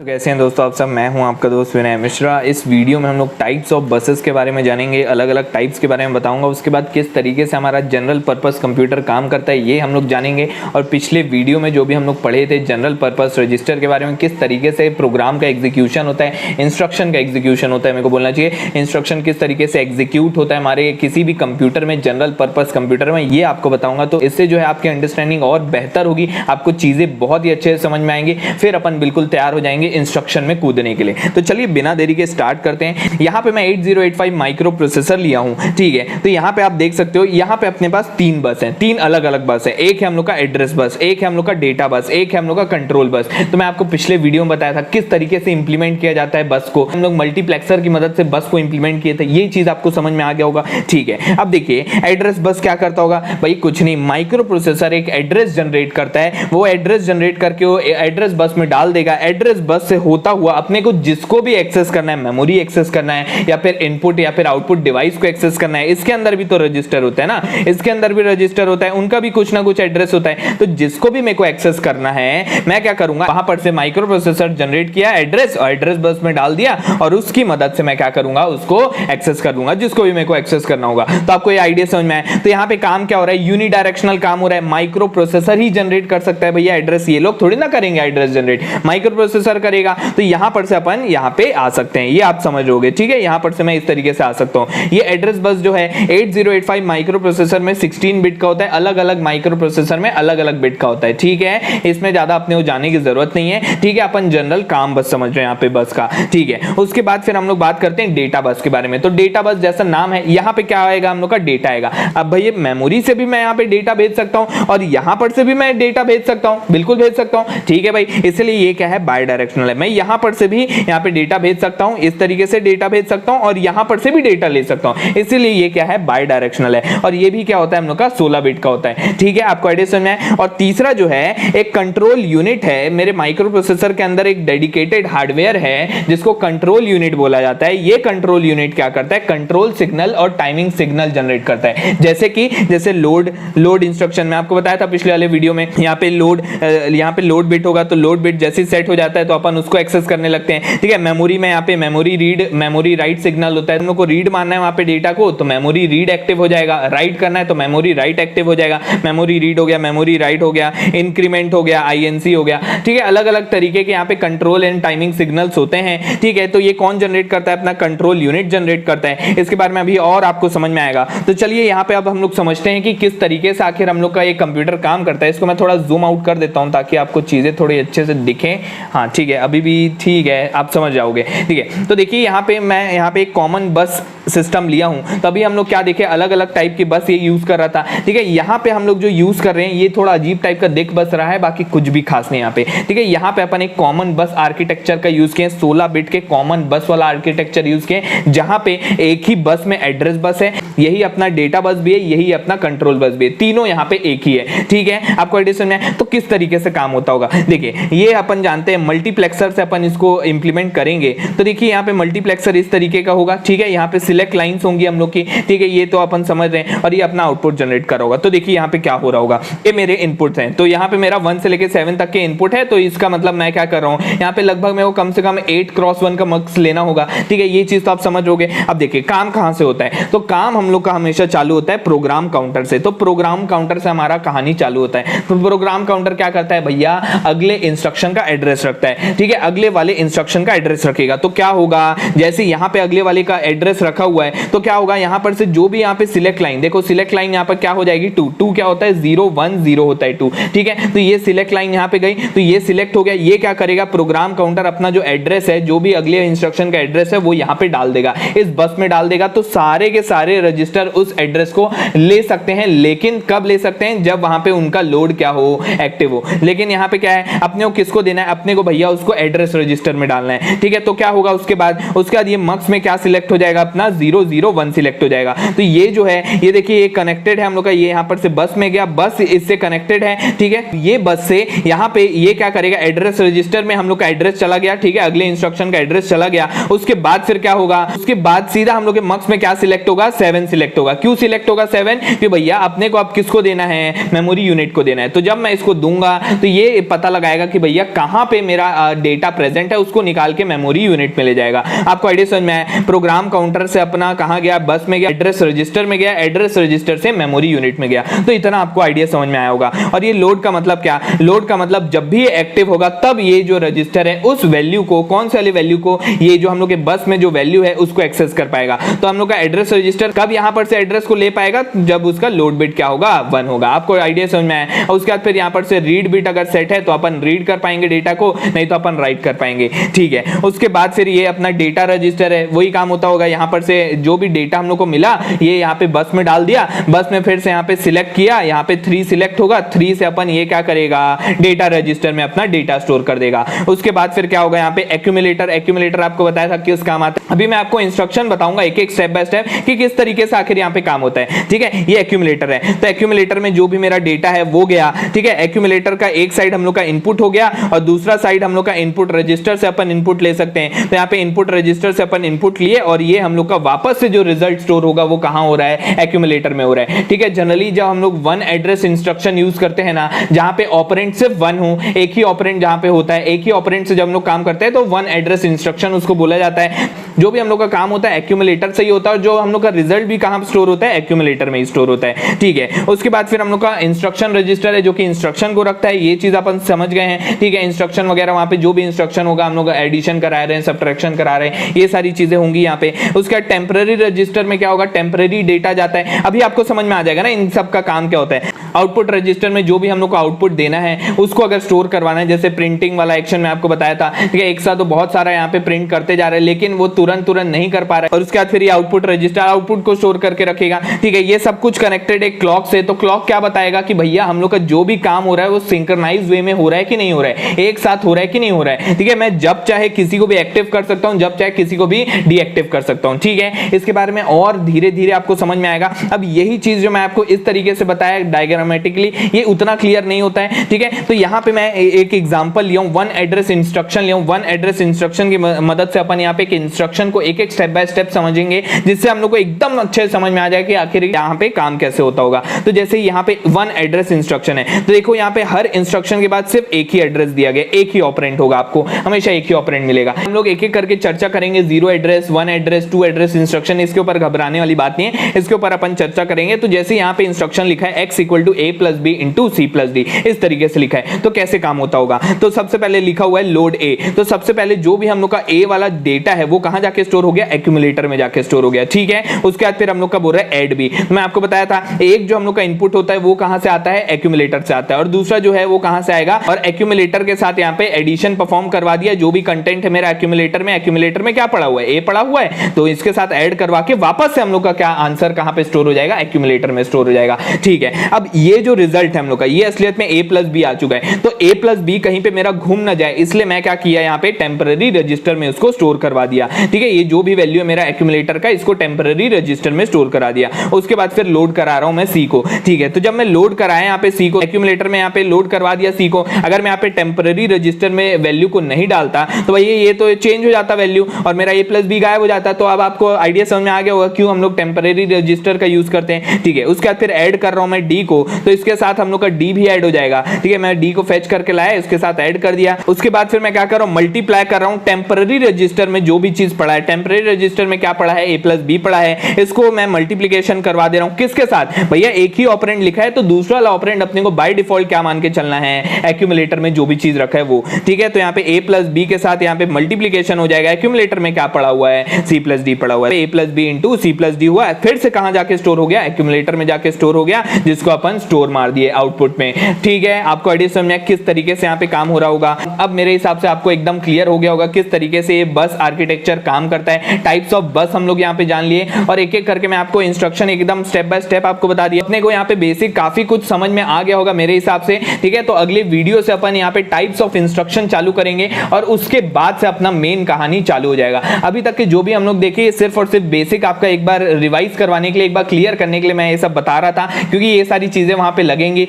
कैसे हैं दोस्तों आप सब। मैं हूं आपका दोस्त विनय मिश्रा। इस वीडियो में हम लोग टाइप्स ऑफ बसेस के बारे में जानेंगे, अलग अलग टाइप्स के बारे में बताऊंगा। उसके बाद किस तरीके से हमारा जनरल पर्पस कंप्यूटर काम करता है ये हम लोग जानेंगे। और पिछले वीडियो में जो भी हम लोग पढ़े थे जनरल पर्पस रजिस्टर के बारे में, किस तरीके से प्रोग्राम का एग्जीक्यूशन होता है, इंस्ट्रक्शन का एग्जीक्यूशन होता है, मेरे को बोलना चाहिए इंस्ट्रक्शन किस तरीके से एग्जीक्यूट होता है हमारे किसी भी कंप्यूटर में, जनरल पर्पस कंप्यूटर में, ये आपको बताऊंगा। तो इससे जो है आपकी अंडरस्टैंडिंग और बेहतर होगी, आपको चीजें बहुत ही अच्छे से समझ में आएंगी। फिर अपन बिल्कुल तैयार हो जाएंगे इंस्ट्रक्शन में कूदने के लिए। तो चलिए बिना देरी के स्टार्ट करते हैं। यहाँ पे मैं 8085 माइक्रो प्रोसेसर लिया हूँ, ठीक है। तो यहाँ पे आप देख सकते हो, यहाँ पे अपने पास तीन बस हैं, तीन अलग अलग बस है। एक है हम लोग का एड्रेस बस, एक है हम लोग का डेटा बस, एक है हम लोग का कंट्रोल बस। तो मैं आपको पिछले वीडियो में बताया था किस तरीके से इंप्लीमेंट किया जाता है बस को। हम लोग मल्टीप्लेक्सर की मदद से बस को इंप्लीमेंट किए थे, ये चीज आपको समझ में आ गया होगा, ठीक है। अब देखिए एड्रेस बस क्या करता होगा भाई, कुछ नहीं, माइक्रो प्रोसेसर एक एड्रेस जनरेट करता है। वो एड्रेस जनरेट करके वो एड्रेस बस में डाल देगा। एड्रेस बस से होता हुआ अपने को जिसको भी एक्सेस करना है, मेमोरी एक्सेस करना है या फिर इनपुट या फिर आउटपुट डिवाइस को एक्सेस करना है, इसके अंदर भी तो रजिस्टर होता है ना, इसके अंदर भी रजिस्टर होता है, उनका भी कुछ ना कुछ एड्रेस होता है। तो जिसको भी मेरे को एक्सेस करना है, मैं क्या करूंगा, वहां पर से माइक्रो प्रोसेसर जनरेट किया एड्रेस और एड्रेस बस में डाल दिया और उसकी मदद से मैं क्या करूंगा, उसको एक्सेस कर दूंगा जिसको भी मेरे को एक्सेस करना होगा। तो आपको ये आइडिया समझ में आया। तो यहाँ पे काम क्या हो रहा है, यूनिडायरेक्शनल काम हो रहा है। माइक्रो प्रोसेसर ही जनरेट कर सकता है भैया एड्रेस, ये लोग थोड़ी ना करेंगे एड्रेस जनरेट, माइक्रो प्रोसेसर करेगा। तो यहां पर से अपन यहां पे आ सकते हैं, ये आप समझोगे, ठीक है। यहां पर से मैं इस तरीके से आ सकता हूं। ये एड्रेस बस जो है 8085 माइक्रो प्रोसेसर में 16 बिट का होता है, अलग अलग माइक्रो प्रोसेसर में अलग अलग बिट का होता है, ठीक है। इसमें ज्यादा अपने को जाने की जरूरत नहीं है, ठीक है। अपन जनरल काम बस समझ रहे हैं यहाँ पे बस का, ठीक है। उसके बाद फिर हम लोग बात करते हैं डेटा बस के बारे में। तो डेटा बस जैसा नाम है, यहाँ पे क्या आएगा, हम लोग का डेटा आएगा। अब भैया मेमोरी से भी मैं यहाँ पे डेटा भेज सकता हूँ और यहाँ पर से भी मैं डेटा भेज सकता हूँ, बिल्कुल भेज सकता हूँ, ठीक है भाई। इसलिए ये क्या है, बाय डायरेक्शनल है। मैं यहाँ पर से भी यहाँ पे डेटा भेज सकता हूं, इस तरीके से डेटा भेज सकता हूं और यहां पर से भी डेटा ले सकता हूं, इसीलिए ये क्या है, बाय डायरेक्शनल है। और ये भी क्या होता है, हम लोग का 16 बिट का होता है, ठीक है। आपको आइडिया समझ में आया। और तीसरा जो है एक कंट्रोल यूनिट है। मेरे माइक्रो प्रोसेसर के अंदर एक डेडिकेटेड हार्डवेयर है जिसको कंट्रोल यूनिट बोला जाता है। ये कंट्रोल यूनिट क्या करता है, कंट्रोल सिग्नल और टाइमिंग सिग्नल जनरेट करता है। जैसे लोड इंस्ट्रक्शन में आपको बताया था पिछले वाले वीडियो में, यहाँ पे लोड बिट होगा तो लोड बिट जैसे सेट हो जाता है तो अपन उसको एक्सेस करने लगते हैं, ठीक है। मेमोरी में यहाँ पे memory read memory write signal होता है। हम लोग को रीड मानना है वहां पे डेटा को, तो मेमोरी रीड एक्टिव हो जाएगा। राइट करना है तो मेमोरी राइट एक्टिव हो जाएगा। मेमोरी रीड हो गया, मेमोरी राइट हो गया, इंक्रीमेंट हो गया, आईएनसी हो गया, ठीक है। अलग अलग तरीके के यहाँ पे कंट्रोल एंड टाइमिंग सिग्नल्स होते हैं, ठीक है। तो ये कौन जनरेट करता है, अपना कंट्रोल यूनिट जनरेट करता है। इसके बारे में अभी और आपको समझ में आएगा। तो चलिए यहाँ पे अब हम लोग समझते हैं कि किस तरीके से आखिर हम लोग का ये कंप्यूटर काम करता है। इसको मैं थोड़ा जूम आउट कर देता हूँ ताकि आपको चीजें थोड़ी अच्छे से दिखें। हाँ ठीक है, अभी भी ठीक है, आप समझ जाओगे, ठीक है। तो देखिए यहाँ पे मैं यहाँ पे एक कॉमन बस सिस्टम लिया हूं। तभी हम लोग क्या देखे, अलग अलग टाइप की बस ये यूज कर रहा था, ठीक है। यहाँ पे हम लोग जो यूज कर रहे हैं ये थोड़ा अजीब टाइप का दिख बस रहा है, बाकी कुछ भी खास नहीं यहाँ पे, ठीक है। यहाँ पे अपन एक कॉमन बस आर्किटेक्चर का यूज किए, 16 बिट के कॉमन बस वाला आर्किटेक्चर यूज किए, जहां पे एक ही बस में एड्रेस बस है, यही अपना डेटा बस भी है, यही अपना कंट्रोल बस भी है, तीनों यहाँ पे एक ही है, ठीक है। आपको आइडिया समझ में आया। तो किस तरीके से काम होता होगा, देखिए ये अपन जानते हैं मल्टीप्लेक्सर से अपन इसको इंप्लीमेंट करेंगे। तो देखिए यहाँ पे मल्टीप्लेक्सर इस तरीके का होगा, ठीक है। यहाँ पे सिलेक्ट लाइंस होंगी हम लोग की, ठीक है, ये तो अपन समझ रहे हैं। और ये अपना आउटपुट जनरेट कर रहा होगा। तो देखिए यहाँ पे क्या हो रहा होगा, ये मेरे इनपुट्स हैं। तो यहाँ पे मेरा 1 से लेके 7 तक के इनपुट है। तो इसका मतलब मैं क्या कर रहा हूँ, यहाँ पे लगभग मेरे को कम से कम 8x1 का मर्क्स लेना होगा, ठीक है। ये चीज तो आप समझोगे। अब देखिए काम कहां से होता है, तो काम हम लोग का हमेशा चालू होता है प्रोग्राम काउंटर से। तो प्रोग्राम काउंटर से हमारा कहानी चालू होता है। तो प्रोग्राम काउंटर क्या करता है भैया, अगले इंस्ट्रक्शन का एड्रेस रखता है, ठीक है। अगले वाले इंस्ट्रक्शन का एड्रेस रखेगा। तो क्या होगा, जैसे यहाँ पे अगले वाले का एड्रेस रखा हुआ है तो क्या होगा, यहाँ पर से जो भी यहाँ पे सिलेक्ट लाइन, देखो सिलेक्ट लाइन यहाँ पर क्या हो जाएगी, 2 क्या होता है, 0 1 0 होता है 2, ठीक है। तो ये सिलेक्ट लाइन यहाँ पे गई, तो ये सिलेक्ट हो गया। ये क्या करेगा, प्रोग्राम काउंटर अपना जो एड्रेस है, जो भी अगले इंस्ट्रक्शन का एड्रेस है वो यहाँ पे डाल देगा, इस बस में डाल देगा। तो सारे के सारे रजिस्टर उस एड्रेस को ले सकते हैं, लेकिन कब ले सकते हैं, जब वहां पे उनका लोड क्या हो, एक्टिव हो। लेकिन यहाँ पे क्या है, अपने को किसको देना है, अपने को भैया उसको एड्रेस रजिस्टर में डालना है, ठीक है। तो क्या होगा उसके बाद ये मक्स में क्या सिलेक्ट हो जाएगा, अपना 001 सिलेक्ट हो जाएगा। तो ये जो है ये देखिए ये कनेक्टेड है हम लोग का, ये यहाँ पर से बस में गया, बस इससे कनेक्टेड है, ठीक है। ये बस से यहाँ पे ये क्या करेगा, एड्रेस रजिस्टर में हम लोग का एड्रेस चला गया, ठीक है, अगले इंस्ट्रक्शन का एड्रेस चला गया। उसके बाद फिर क्या होगा, उसके बाद सीधा हम लोग के मक्स में क्या सिलेक्ट होगा, 7 सिलेक्ट होगा। क्यों सिलेक्ट होगा 7? कि भैया अपने को अब किसको देना है, मेमोरी यूनिट को देना है। तो जब मैं इसको दूंगा तो ये पता लगाएगा कि भैया कहां पे मेरा डेटा प्रेजेंट है, उसको निकाल के मेमोरी यूनिट में ले जाएगा। आपको आइडिया समझ में आया? प्रोग्राम काउंटर से अपना कहां गया, बस में गया, एड्रेस रजिस्टर में गया, एड्रेस रजिस्टर से मेमोरी यूनिट में गया। तो इतना आपको आइडिया समझ में आया होगा। और ये लोड का मतलब क्या, लोड का मतलब जब भी एक्टिव होगा तब ये जो रजिस्टर है उस वैल्यू को, कौन सी वाली वैल्यू को, ये जो हम लोग के बस में जो वैल्यू है उसको एक्सेस कर पाएगा। तो हम लोग का एड्रेस रजिस्टर कब यहां पर से एड्रेस को ले पाएगा, जब उसका लोड बिट क्या होगा, 1 होगा। आपको आइडिया समझ में आया? और उसके बाद फिर यहां पर से रीड बिट अगर सेट है तो अपन रीड कर पाएंगे डेटा को, नहीं तो अपन राइट कर पाएंगे, ठीक है। उसके बाद फिर ये अपना डेटा रजिस्टर है, वही काम होता होगा। यहां पर से जो भी डेटा हम लोग को मिला ये यहां पे बस में डाल दिया, बस में फिर से यहां पे सिलेक्ट किया, यहां पे 3 सिलेक्ट होगा, 3 से अपन ये क्या करेगा, डेटा रजिस्टर में अपना डेटा स्टोर कर देगा। उसके बाद फिर क्या होगा, यहां पे एक्यूमुलेटर, एक्यूमुलेटर आपको बताया था किस काम आता है। अभी मैं आपको इंस्ट्रक्शन बताऊंगा एक एक स्टेप बाय स्टेप कि किस तरीके से आखिर यहां पे काम होता है, ठीक है। ये एक्यूमुलेटर है, तो एक्यूमुलेटर में जो भी मेरा डेटा है वो गया, ठीक है। एक्यूमुलेटर का एक साइड हम लोग का इनपुट हो गया और दूसरा साइड हम लोग का इनपुट रजिस्टर से अपन इनपुट ले सकते हैं। तो यहां पे इनपुट रजिस्टर से अपन इनपुट लिए और ये हम लोग का वापस से जो रिजल्ट स्टोर होगा वो कहां हो रहा है, एक्यूमुलेटर में हो रहा है, ठीक है। जनरली जब हम लोग वन एड्रेस इंस्ट्रक्शन यूज करते हैं ना, जहां पे ऑपरेंड सिर्फ 1 हो, एक ही ऑपरेंड जहां पे होता है, एक ही ऑपरेंड से जब हम लोग काम करते हैं तो वन एड्रेस इंस्ट्रक्शन उसको बोला जाता है। जो भी हम लोग का काम होता है एक्यूमुलेटर से ही होता है और जो हम लोग का रिजल्ट भी कहां स्टोर होता है, एक्यूमुलेटर में ही स्टोर होता है, ठीक है। उसके बाद फिर हम लोग का इंस्ट्रक्शन रजिस्टर है जो कि इंस्ट्रक्शन को रखता है, ये चीज अपन समझ गए हैं, ठीक है। इंस्ट्रक्शन वगैरह वहां पे जो भी इंस्ट्रक्शन होगा हम लोग एडिशन करा रहे हैं, सब्ट्रैक्शन करा रहे हैं, ये सारी चीजें होंगी यहाँ पे। उसके बाद टेम्पररी रजिस्टर में क्या होगा, टेम्पररी डेटा जाता है। अभी आपको समझ में आ जाएगा ना इन सब का काम क्या होता है। आउटपुट रजिस्टर में जो भी हम लोग को आउटपुट देना है उसको अगर स्टोर करवाना है, जैसे प्रिंटिंग वाला एक्शन में आपको बताया था, ठीक है। एक साथ तो बहुत सारा यहाँ पे प्रिंट करते जा रहे हैं लेकिन वो तुरंत नहीं कर पा रहा है। और उसके बाद फिर ये आउटपुट रजिस्टर आउटपुट को स्टोर करके रखेगा, ठीक है। ये सब कुछ कनेक्टेड है क्लॉक से। तो क्लॉक क्या बताएगा कि भैया हम लोग का जो भी काम हो रहा है वो सिंक्रोनाइज वे में हो रहा है कि नहीं हो रहा है, एक साथ हो रहा है कि नहीं हो रहा है, ठीक है। मैं जब चाहे किसी को भी एक्टिव कर सकता हूं, जब चाहे किसी को भी डीएक्टिव कर सकता हूं, ठीक है। इसके बारे में और धीरे धीरे आपको समझ में आएगा। अब यही चीज जो मैं आपको इस तरीके से बताया डायग्रामेटिकली, ये उतना क्लियर नहीं होता है, ठीक है। तो यहां पे मैं एक एग्जांपल लिया हूं, वन एड्रेस इंस्ट्रक्शन लिया हूं। वन एड्रेस इंस्ट्रक्शन की मदद से अपन यहां पे एक इंस्ट्रक्शन को एक एक स्टेप बाय स्टेप समझेंगे, जिससे हम लोग को एकदम अच्छे से समझ में आ जाए कि आखिर यहां पे काम कैसे होता होगा। तो जैसे यहां पे वन एड्रेस इंस्ट्रक्शन है, तो देखो यहां पे हर इंस्ट्रक्शन के बाद सिर्फ एक ही एड्रेस दिया गया, एक ही ऑपरेंड होगा, आपको हमेशा एक ही ऑपरेंड मिलेगा। हम लोग एक एक करके चर्चा करेंगे, 0 एड्रेस, 1 एड्रेस, 2 एड्रेस इंस्ट्रक्शन, इसके ऊपर घबराने वाली बात नहीं है, इसके ऊपर अपन चर्चा करेंगे। तो जैसे यहां पे इंस्ट्रक्शन लिखा है x = a + b * c + d, इस तरीके से लिखा है, तो कैसे काम होता होगा। तो सबसे पहले लिखा हुआ है लोड a, तो सबसे पहले जो भी हम लोग का a वाला डेटा है वो कहां जाके स्टोर हो गया, एक्यूमुलेटर में जाके स्टोर हो गया, ठीक है। उसके बाद फिर हम लोग का बोल रहा है ऐड b। मैं आपको बताया था एक जो हम लोग का इनपुट होता है वो कहां से आता है, एक्यूमुलेटर से आता है, और दूसरा जो है वो कहां से आएगा, और एक्यूमुलेटर के साथ यहां पे एडिशन परफॉर्म करवा दिया। जो भी कंटेंट है मेरा एक्यूमुलेटर में क्या पड़ा हुआ है, a पड़ा हुआ है, तो इसके साथ ऐड करवा के वापस से हम लोग का क्या आंसर कहां पे स्टोर हो जाएगा, एक्यूमुलेटर में स्टोर हो जाएगा, ठीक है। अब ये जो रिजल्ट है हम लोग का, ये असलियत में a + b आ चुका है। तो a + b कहीं पे मेरा घूम ना जाए, इसलिए मैं क्या किया, यहां पे टेम्पररी रजिस्टर में उसको स्टोर करवा दिया, ठीक है। ये जो भी वैल्यू है मेरा एक्यूमुलेटर का, इसको टेम्पररी रजिस्टर में स्टोर करा दिया। उसके बाद फिर लोड करा रहा हूं मैं c को, ठीक है। तो जब मैं लोड कराया यहां पे c को, एक्यूमुलेटर में यहां पे लोड करवा दिया c को, अगर मैं यहां पे टेम्पररी रजिस्टर में वैल्यू को नहीं डालता तो भाई ये तो चेंज हो जाता वैल्यू और मेरा a + b गायब हो जाता। तो अब आपको आइडिया समझ में आ गया होगा क्यों हम लोग टेम्पररी रजिस्टर का यूज करते हैं, ठीक है। उसके बाद फिर ऐड कर रहा हूं मैं d को, तो इसके साथ हम लोग का d भी ऐड हो जाएगा, ठीक है। मैं d को फेच करके लाया, इसके साथ ऐड कर दिया। उसके बाद फिर मैं क्या कर रहा हूं, मल्टीप्लाई कर रहा हूं टेम्पररी रजिस्टर में जो भी चीज पड़ा है। टेम्पररी रजिस्टर में क्या पड़ा है, a + b पड़ा है, इसको मैं मल्टीप्लिकेशन करवा दे रहा हूं किसके साथ, भैया एक ही ऑपरेंड लिखा है तो दूसरा वाला ऑपरेंड अपने को बाय डिफॉल्ट क्या मान के चलना है, एक्यूमुलेटर में जो भी चीज रखा है वो, ठीक है। तो यहाँ पे a + b के साथ यहाँ पे मल्टीप्लिकेशन हो जाएगा। एक्यूमुलेटर में क्या पड़ा हुआ है, c + d पड़ा हुआ है, a + b * c + d हुआ है, फिर से कहां जाके स्टोर हो गया, एक्यूमुलेटर में जाके स्टोर हो गया, जिसको अपन स्टोर मार दिए आउटपुट में। ठीक है, आपको आइडिया समझ में किस तरीके से यहाँ पे काम हो रहा होगा। अब मेरे हिसाब से आपको एकदम क्लियर हो गया होगा किस तरीके से ये बस आर्किटेक्चर काम करता है। टाइप्स ऑफ बस हम लोग यहाँ पे जान लिए और एक एक करके मैं आपको इंस्ट्रक्शन एकदम स्टेप बाय स्टेप आपको बता दिया। अपने को यहाँ पे बेसिक काफी कुछ समझ में आ गया होगा मेरे हिसाब से। ठीक है, तो अगले वीडियो से अपन यहाँ पे टाइप्स ऑफ इंस्ट्रक्शन चालू करेंगे और उसके बाद से अपना मेन कहानी चालू हो जाएगा। अभी तक के जो भी हम लोग देखे सिर्फ और सिर्फ बेसिक आपका एक बार रिवाइज करवाने के लिए, एक बार क्लियर करने के लिए मैं ये सब बता रहा था, क्योंकि ये सारी चीजें वहां पे लगेंगी।